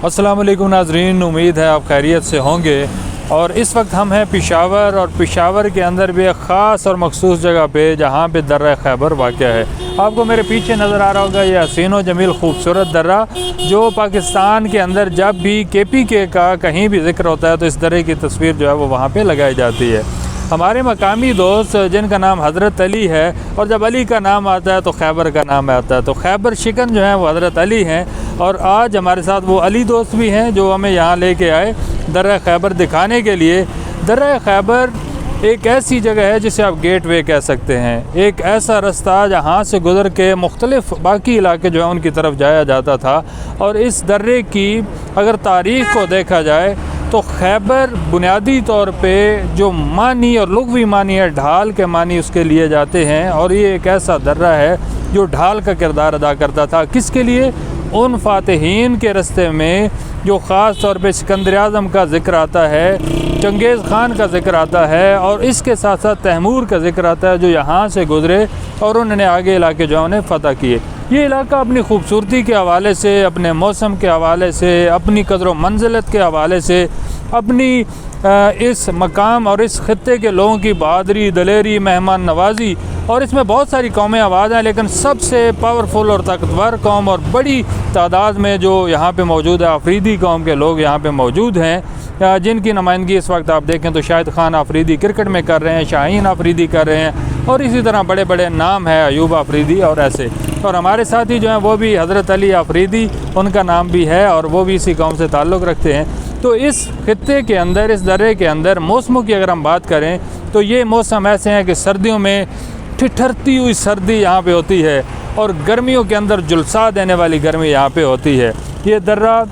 अस्सलाम वालेकुम नाज़रीन, उम्मीद है आप खैरियत से होंगे। और इस वक्त हम हैं पेशावर, और पेशावर के अंदर भी एक ख़ास और मखसूस जगह पे जहाँ पे दर्रा खैबर वाक़ है। आपको मेरे पीछे नज़र आ रहा होगा ये हसीन व जमील खूबसूरत दर्रा, जो पाकिस्तान के अंदर जब भी KPK का कहीं भी जिक्र होता है तो इस दर्रे की तस्वीर जो है वो वहाँ पे लगाई जाती है। हमारे मकामी दोस्त जिनका नाम हज़रत अली है, और जब अली का नाम आता है तो खैबर का नाम आता है, तो खैबर शिकन जो है वो हज़रत अली हैं। और आज हमारे साथ वो अली दोस्त भी हैं जो हमें यहाँ लेके आए दर्रा खैबर दिखाने के लिए। दर्रा खैबर एक ऐसी जगह है जिसे आप गेट वे कह सकते हैं, एक ऐसा रास्ता जहाँ से गुज़र के मुख्तलिफ़ बाकी इलाके जो है उनकी तरफ जाया जाता था। और इस दर्रे की अगर तारीख़ को देखा जाए तो खैबर बुनियादी तौर पे जो मानी और लुग़वी मानी है, ढाल के मानी उसके लिए जाते हैं। और ये एक ऐसा दर्रा है जो ढाल का किरदार अदा करता था। किसके लिए? उन फ़ातिहीन के रस्ते में जो ख़ास तौर पे सिकंदर आज़म का ज़िक्र आता है, चंगेज़ ख़ान का ज़िक्र आता है, और इसके साथ साथ तैमूर का ज़िक्र आता है जो यहाँ से गुज़रे और उन्होंने आगे इलाके जो उन्हें फ़तह किए। ये इलाका अपनी खूबसूरती के हवाले से, अपने मौसम के हवाले से, अपनी कदर व मंजिलत के हवाले से, अपनी इस मकाम और इस ख़ित्ते के लोगों की बहादुरी, दलेरी, मेहमान नवाजी, और इसमें बहुत सारी कौमें आबाद हैं, लेकिन सबसे पावरफुल और ताकतवर कौम और बड़ी तादाद में जो यहाँ पे मौजूद है, अफरीदी कौम के लोग यहाँ पे मौजूद हैं, जिनकी नुमाइंदगी इस वक्त आप देखें तो शाहिद खान अफरीदी क्रिकेट में कर रहे हैं, शाहीन अफरीदी कर रहे हैं, और इसी तरह बड़े बड़े नाम हैं, अयूब अफरीदी और ऐसे। और हमारे साथी जो हैं वो भी हज़रत अली अफरीदी, उनका नाम भी है और वो भी इसी कौम से ताल्लुक़ रखते हैं। तो इस खित्ते के अंदर, इस दर्रे के अंदर मौसमों की अगर हम बात करें तो ये मौसम ऐसे हैं कि सर्दियों में ठिठुरती हुई सर्दी यहाँ पे होती है, और गर्मियों के अंदर जुलसा देने वाली गर्मी यहाँ पे होती है। ये दर्रा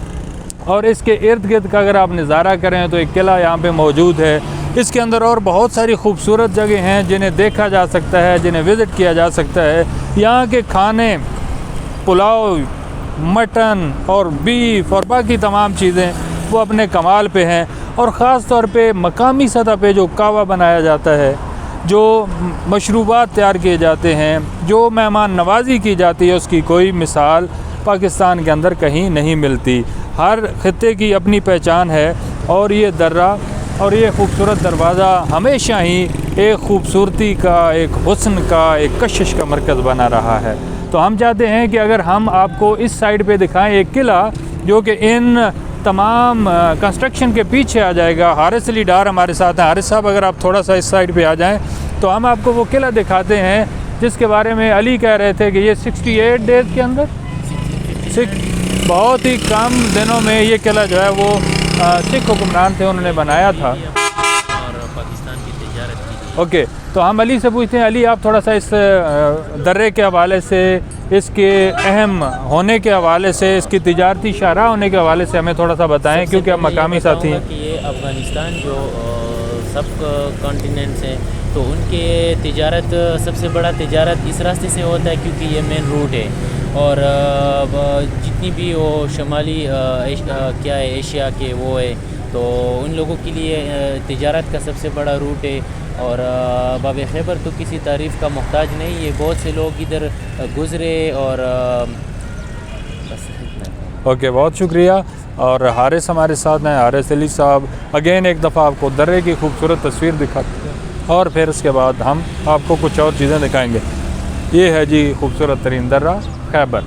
और इसके इर्द गिर्द का अगर आप नज़ारा करें तो एक किला यहाँ पे मौजूद है। इसके अंदर और बहुत सारी खूबसूरत जगह हैं जिन्हें देखा जा सकता है, जिन्हें विज़िट किया जा सकता है। यहाँ के खाने, पुलाव, मटन और बीफ और बाकी तमाम चीज़ें वो अपने कमाल पे हैं। और ख़ास तौर पे मकामी सतह पे जो कहवा बनाया जाता है, जो मशरूबात तैयार किए जाते हैं, जो मेहमान नवाजी की जाती है, उसकी कोई मिसाल पाकिस्तान के अंदर कहीं नहीं मिलती। हर खित्ते की अपनी पहचान है, और ये दर्रा और ये खूबसूरत दरवाज़ा हमेशा ही एक खूबसूरती का, एक हुस्न का, एक कशिश का मरकज़ बना रहा है। तो हम चाहते हैं कि अगर हम आपको इस साइड पे दिखाएं एक किला जो कि इन तमाम कंस्ट्रक्शन के पीछे आ जाएगा। हारिस अली डार हमारे साथ हैं। हारिस साहब, अगर आप थोड़ा सा इस साइड पे आ जाएं तो हम आपको वो किला दिखाते हैं जिसके बारे में अली कह रहे थे कि ये 68 डेज़ के अंदर, बहुत ही कम दिनों में ये किला जो है वो सिख हुक्मरान थे उन्होंने बनाया था, और पाकिस्तान की तिजारत की। ओके, तो हम अली से पूछते हैं, अली आप थोड़ा सा इस दर्रे के हवाले से, इसके अहम होने के हवाले से, इसकी तिजारती शाहराह होने के हवाले से हमें थोड़ा सा बताएं, क्योंकि आप मकामी साथी हैं। कि ये अफ़गानिस्तान जो सब कॉन्टिनेंट्स हैं तो उनके तिजारत, सबसे बड़ा तिजारत इस रास्ते से होता है क्योंकि ये मेन रूट है। और जितनी भी वो शुमाली क्या है एशिया के वो है, तो उन लोगों के लिए तिजारत का सबसे बड़ा रूट है। और बाब खैबर तो किसी तारीफ़ का मोहताज नहीं है, बहुत से लोग इधर गुज़रे, और बस इतना। ओके, बहुत शुक्रिया। और हारिस हमारे साथ हैं, हारिस अली साहब। अगेन एक दफ़ा आपको दर्रे की खूबसूरत तस्वीर दिखाते हैं और फिर उसके बाद हम आपको कुछ और चीज़ें दिखाएंगे। ये है जी खूबसूरत तरीन दर्रा खैबर।